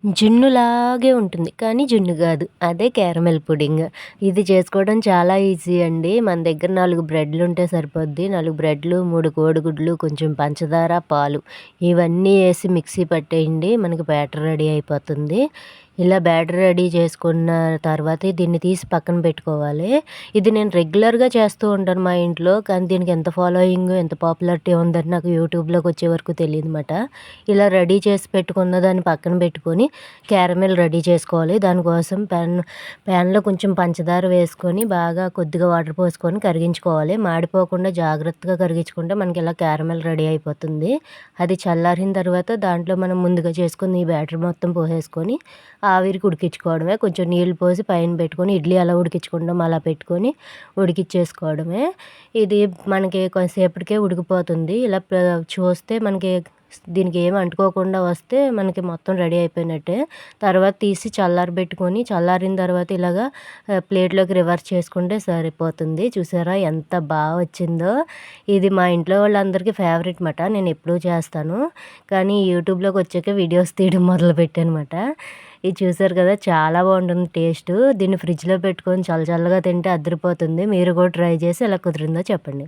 జున్నులాగే ఉంటుంది. కానీ జున్ను గాదు. అదే క్యారమెల్ పుడింగ్. ఇది చేసుకోవడం చాలా ఈజీ అండి. మన దగ్గర 4 బ్రెడ్‌లుంటే సరిపోద్ది. 4 బ్రెడ్‌లు, 3 కోడిగుడ్లు, కొంచెం పంచదార, పాలు ఇవన్నీ ఏసి మిక్సీ పట్టేయండి. మనకి బ్యాటర్ రెడీ అయిపోతుంది. ఇలా బ్యాటర్ రెడీ చేసుకున్న తర్వాత దీన్ని తీసి పక్కన పెట్టుకోవాలి. ఇది నేను రెగ్యులర్‌గా చేస్తూ ఉంటాను మా ఇంట్లో. కానీ దీనికి ఎంత ఫాలోయింగ్, ఎంత పాపులారిటీ ఉందని నాకు యూట్యూబ్‌లోకి వచ్చే వరకు తెలీదనమాట. ఇలా రెడీ చేసి పెట్టుకున్న దాన్ని పక్కన పెట్టుకొని క్యారమెల్ రెడీ చేసుకోవాలి. దానికోసం ప్యాన్‌లో కొంచెం పంచదార వేసుకొని బాగా కొద్దిగా వాటర్ పోసుకొని కరిగించుకోవాలి. మాడిపోకుండా జాగ్రత్తగా కరిగించుకుంటే మనకి ఇలా క్యారమెల్ రెడీ అయిపోతుంది. అది చల్లారిన తర్వాత దాంట్లో మనం ముందుగా చేసుకున్న ఈ బ్యాటర్ మొత్తం పోసేసుకొని ఆవిరికి ఉడికించుకోవడమే. కొంచెం నీళ్ళు పోసి పైన పెట్టుకొని ఇడ్లీ ఎలా ఉడికించుకుంటామో అలా పెట్టుకొని ఉడికిచ్చేసుకోవడమే. ఇది మనకి కొంతసేపటికే ఉడికిపోతుంది. ఇలా చూస్తే మనకి దీనికి ఏమి అంటుకోకుండా వస్తే మనకి మొత్తం రెడీ అయిపోయినట్టే. తర్వాత తీసి చల్లారబెట్టుకొని చల్లారిన తర్వాత ఇలాగా ప్లేట్లోకి రివర్స్ చేసుకుంటే సరిపోతుంది. చూసారా ఎంత బాగా వచ్చిందో. ఇది మా ఇంట్లో వాళ్ళందరికీ ఫేవరెట్ మాట. నేను ఎప్పుడూ చేస్తాను. కానీ యూట్యూబ్లోకి వచ్చాక వీడియోస్ తీయడం మొదలుపెట్టానమాట. ఇది చూసారు కదా చాలా బాగుంటుంది టేస్టు. దీన్ని ఫ్రిడ్జ్లో పెట్టుకొని చల్లగా తింటే అదిరిపోతుంది. మీరు కూడా ట్రై చేసి ఎలా కుదిరిందో చెప్పండి.